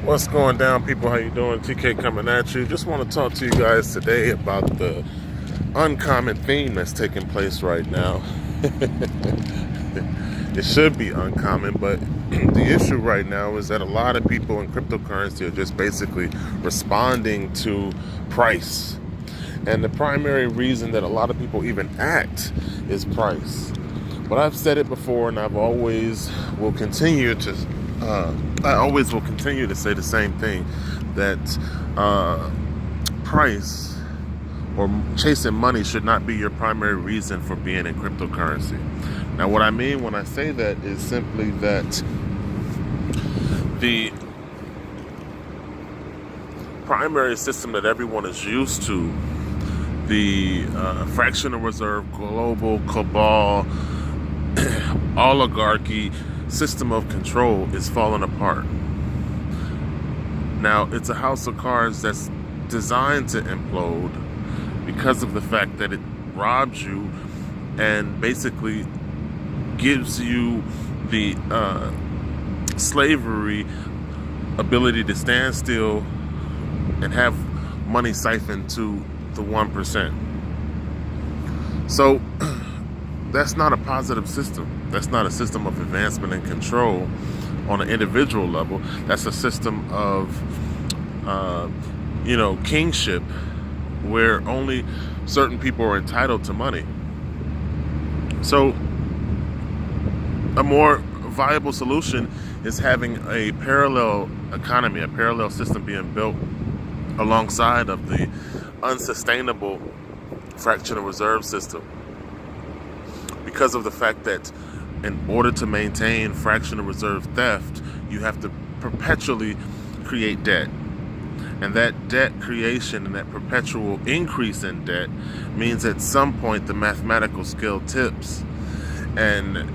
What's going down, people? How you doing? TK coming at you. Just want to talk to you guys today about the uncommon theme that's taking place right now. It should be uncommon, but the issue right now is that a lot of people in cryptocurrency are just basically responding to price. And the primary reason that a lot of people even act is price. But I've said it before, and I always will continue to say the same thing, that price or chasing money should not be your primary reason for being in cryptocurrency. Now, what I mean when I say that is simply that the primary system that everyone is used to, the fractional reserve, global cabal, oligarchy system of control, is falling apart. Now, it's a house of cards that's designed to implode because of the fact that it robs you and basically gives you the slavery ability to stand still and have money siphoned to the 1%. So that's not a positive system. That's not a system of advancement and control on an individual level. That's a system of kingship, where only certain people are entitled to money. So a more viable solution is having a parallel economy, a parallel system being built alongside of the unsustainable fractional reserve system, because of the fact that in order to maintain fractional reserve theft, you have to perpetually create debt. And that debt creation and that perpetual increase in debt means at some point the mathematical scale tips and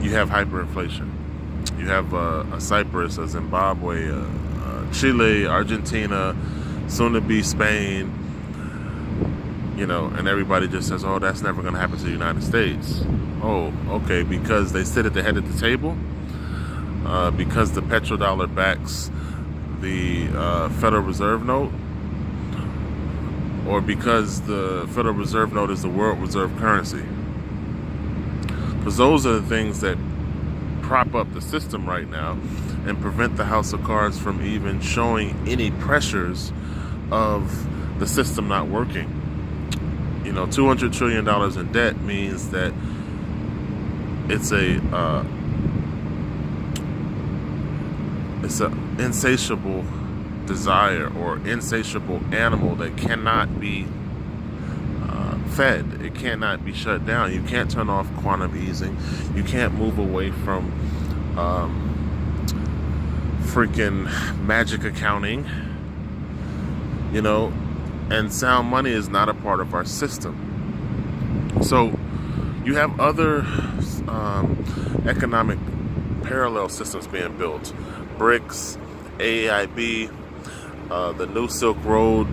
you have hyperinflation. You have a Cyprus, a Zimbabwe, Chile, Argentina, soon to be Spain, and everybody just says, oh, that's never going to happen to the United States. Oh, okay, because they sit at the head of the table, because the petrodollar backs the Federal Reserve note, or because the Federal Reserve note is the world reserve currency. Because those are the things that prop up the system right now and prevent the house of cards from even showing any pressures of the system not working. $200 trillion in debt means that it's an insatiable desire or insatiable animal that cannot be fed. It cannot be shut down. You can't turn off quantum easing. You can't move away from freaking magic accounting. And sound money is not a part of our system. So you have other economic parallel systems being built. BRICS, AIB, the New Silk Road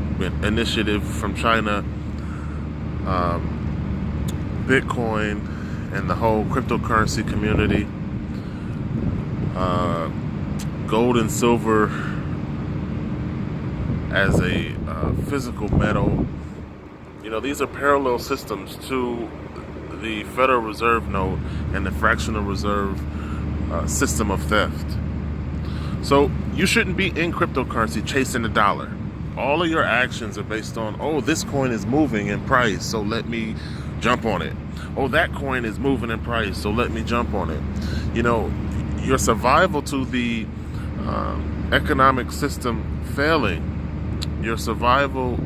initiative from China, Bitcoin, and the whole cryptocurrency community, gold and silver as a physical metal. These are parallel systems to the Federal Reserve note and the fractional reserve system of theft. So you shouldn't be in cryptocurrency chasing the dollar. All of your actions are based on, oh, this coin is moving in price, so let me jump on it. Oh, that coin is moving in price, so let me jump on it. Your survival to the economic system failing, your survival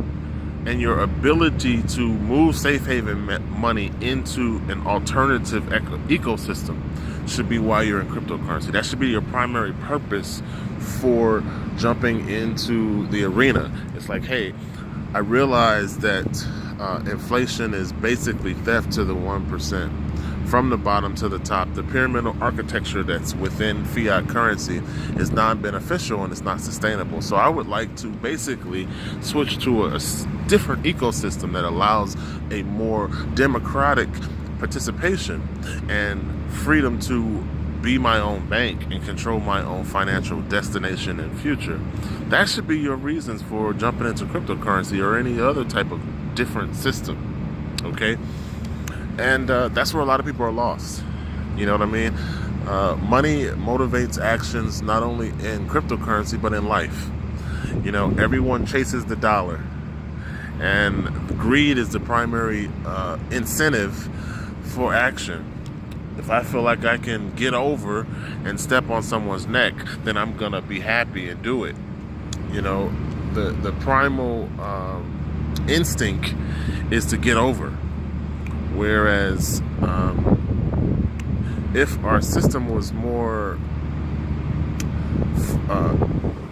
and your ability to move safe haven money into an alternative ecosystem should be why you're in cryptocurrency. That should be your primary purpose for jumping into the arena. It's like, hey, I realize that inflation is basically theft to the 1%. From the bottom to the top, the pyramidal architecture that's within fiat currency is non-beneficial and it's not sustainable. So I would like to basically switch to a different ecosystem that allows a more democratic participation and freedom to be my own bank and control my own financial destination and future. That should be your reasons for jumping into cryptocurrency or any other type of different system. Okay? And that's where a lot of people are lost. You know what I mean? Money motivates actions not only in cryptocurrency but in life. You know, everyone chases the dollar, and greed is the primary incentive for action. If I feel like I can get over and step on someone's neck, then I'm gonna be happy and do it. You know, the primal instinct is to get over. Whereas if our system was more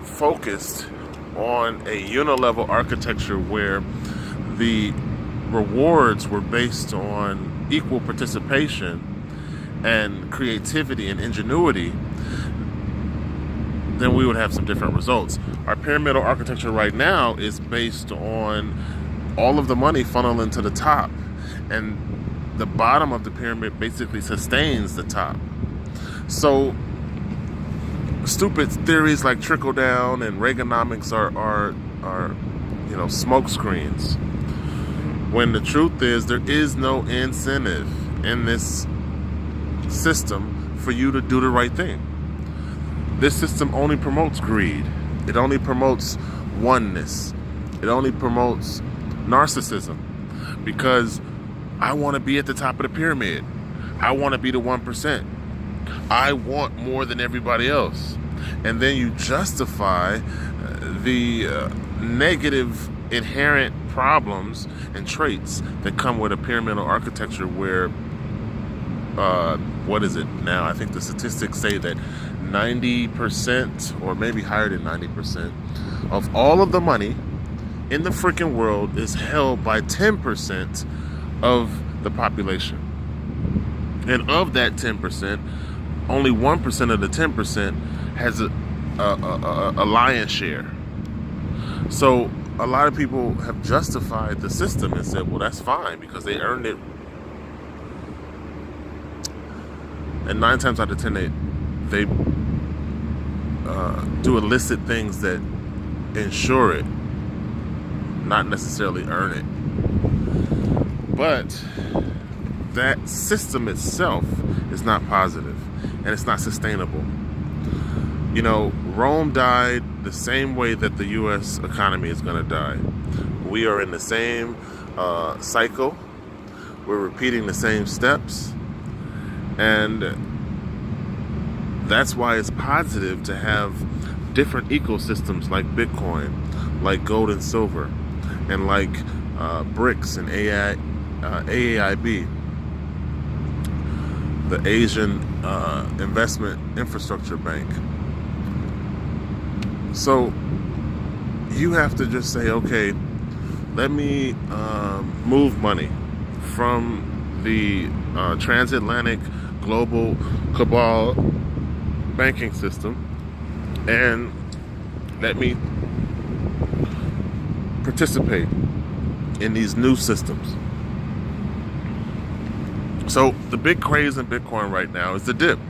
focused on a unilevel architecture where the rewards were based on equal participation and creativity and ingenuity, then we would have some different results. Our pyramidal architecture right now is based on all of the money funneling to the top, and the bottom of the pyramid basically sustains the top. So stupid theories like trickle down and Reaganomics are you know, smoke screens, when the truth is there is no incentive in this system for you to do the right thing. This system only promotes greed. It only promotes oneness. It only promotes narcissism, because I want to be at the top of the pyramid. I want to be the 1%. I want more than everybody else. And then you justify the negative inherent problems and traits that come with a pyramidal architecture where, what is it now? I think the statistics say that 90% or maybe higher than 90% of all of the money in the freaking world is held by 10% of the population. And of that 10%, only 1% of the 10% has a lion's share. So a lot of people have justified the system and said, well, that's fine because they earned it. And 9 times out of 10, they do illicit things that ensure it, not necessarily earn it. But that system itself is not positive, and it's not sustainable. You know, Rome died the same way that the U.S. economy is going to die. We are in the same cycle. We're repeating the same steps. And that's why it's positive to have different ecosystems like Bitcoin, like gold and silver, and like BRICS and AAIB, the Asian Investment Infrastructure Bank. So you have to just say, okay, let me move money from the transatlantic global cabal banking system, and let me participate in these new systems. So the big craze in Bitcoin right now is the dip.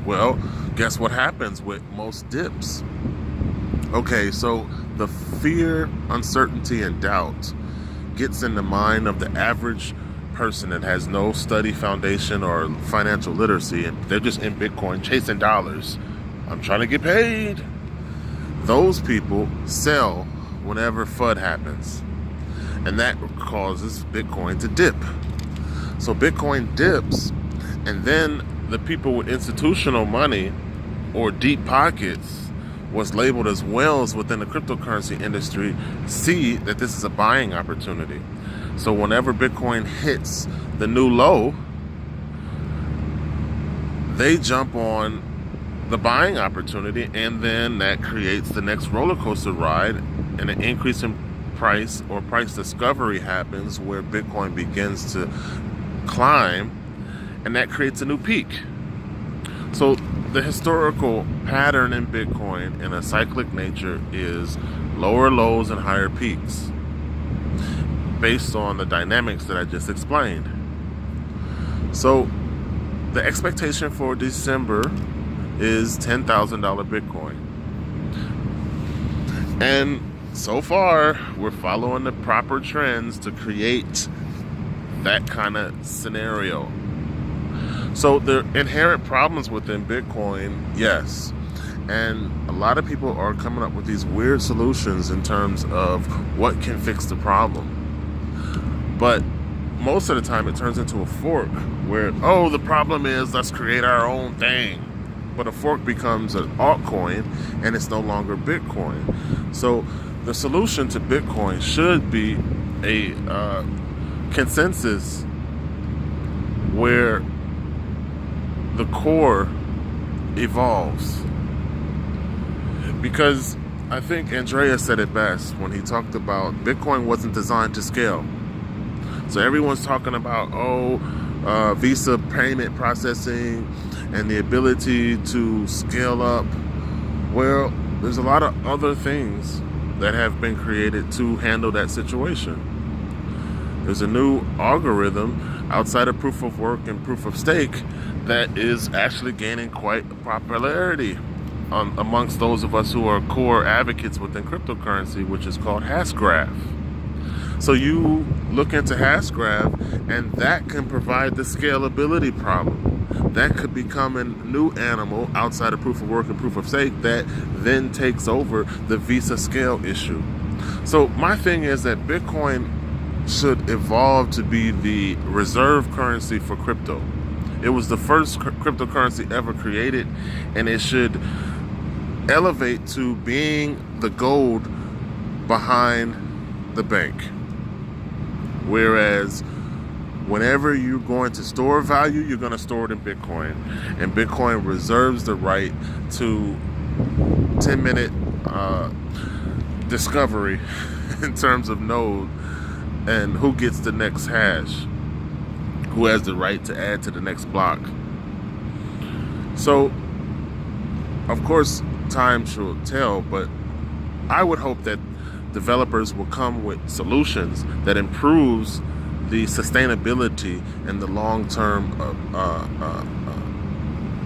Well, guess what happens with most dips? Okay, so the fear, uncertainty, and doubt gets in the mind of the average person that has no study foundation or financial literacy, and they're just in Bitcoin chasing dollars. I'm trying to get paid. Those people sell whenever FUD happens, and that causes Bitcoin to dip. So Bitcoin dips, and then the people with institutional money or deep pockets, what's labeled as whales within the cryptocurrency industry, see that this is a buying opportunity. So whenever Bitcoin hits the new low, they jump on the buying opportunity, and then that creates the next roller coaster ride, and an increase in price or price discovery happens where Bitcoin begins to climb, and that creates a new peak. So the historical pattern in Bitcoin in a cyclic nature is lower lows and higher peaks based on the dynamics that I just explained. So the expectation for December is $10,000 Bitcoin. And so far, we're following the proper trends to create that kind of scenario. So there are inherent problems within Bitcoin, yes. And a lot of people are coming up with these weird solutions in terms of what can fix the problem. But most of the time it turns into a fork where, oh, the problem is let's create our own thing. But a fork becomes an altcoin and it's no longer Bitcoin. So the solution to Bitcoin should be a consensus where the core evolves. Because I think Andreas said it best when he talked about Bitcoin wasn't designed to scale. So everyone's talking about, Visa payment processing and the ability to scale up. Well, there's a lot of other things that have been created to handle that situation. There's a new algorithm outside of proof of work and proof of stake that is actually gaining quite popularity amongst those of us who are core advocates within cryptocurrency, which is called Hashgraph. So you look into Hashgraph, and that can provide the scalability problem. That could become a new animal outside of proof of work and proof of stake that then takes over the Visa scale issue. So my thing is that Bitcoin should evolve to be the reserve currency for crypto. It was the first cryptocurrency ever created, and it should elevate to being the gold behind the bank. Whereas whenever you're going to store value, you're going to store it in Bitcoin. And Bitcoin reserves the right to 10-minute discovery in terms of node and who gets the next hash, who has the right to add to the next block. So, of course, time shall tell, but I would hope that developers will come with solutions that improves the sustainability and the long-term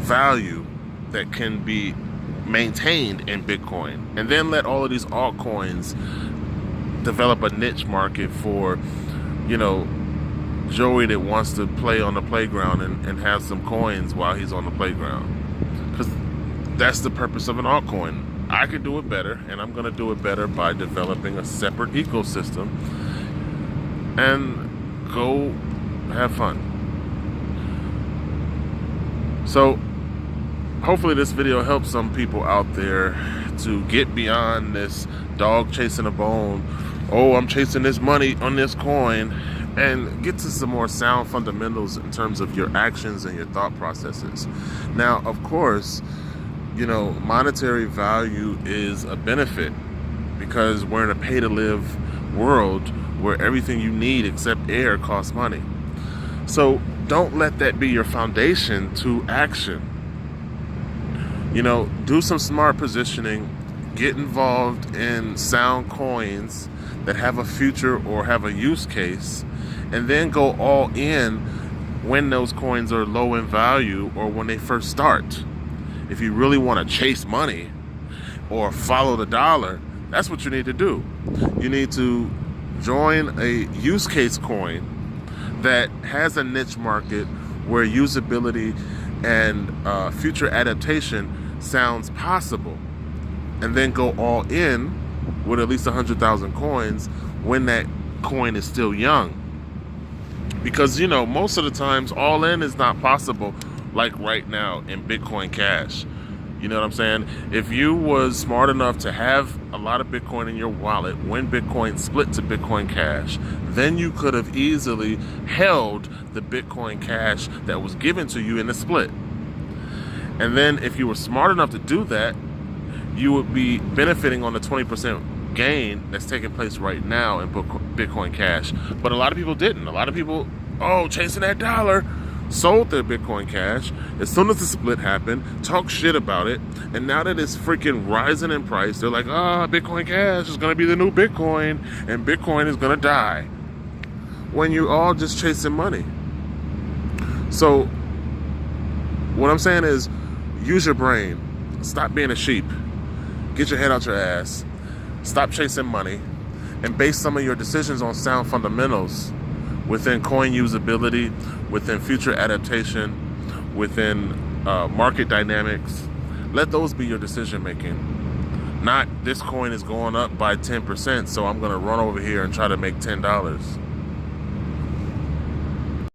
value that can be maintained in Bitcoin, and then let all of these altcoins develop a niche market for, Joey that wants to play on the playground and have some coins while he's on the playground. Because that's the purpose of an altcoin. I could do it better, and I'm going to do it better by developing a separate ecosystem and go have fun. So hopefully this video helps some people out there to get beyond this dog chasing a bone. Oh, I'm chasing this money on this coin, and get to some more sound fundamentals in terms of your actions and your thought processes. Now, of course, monetary value is a benefit because we're in a pay-to-live world where everything you need except air costs money. So don't let that be your foundation to action. Do some smart positioning, get involved in sound coins that have a future or have a use case, and then go all in when those coins are low in value or when they first start. If you really want to chase money or follow the dollar, that's what you need to do. You need to join a use case coin that has a niche market where usability and future adaptation sounds possible, and then go all in with at least 100,000 coins when that coin is still young. Because, most of the times all in is not possible, like right now in Bitcoin Cash. You know what I'm saying? If you was smart enough to have a lot of Bitcoin in your wallet when Bitcoin split to Bitcoin Cash, then you could have easily held the Bitcoin Cash that was given to you in the split. And then if you were smart enough to do that, you would be benefiting on the 20% gain that's taking place right now in Bitcoin Cash. But a lot of people didn't. A lot of people, chasing that dollar, sold their Bitcoin Cash as soon as the split happened, talk shit about it, and now that it's freaking rising in price, they're like, Bitcoin Cash is going to be the new Bitcoin, and Bitcoin is going to die. When you're all just chasing money. So What I'm saying is, use your brain. Stop being a sheep. Get your head out your ass. Stop chasing money. And base some of your decisions on sound fundamentals within coin usability, within future adaptation, within market dynamics. Let those be your decision making. Not, this coin is going up by 10%, so I'm going to run over here and try to make $10.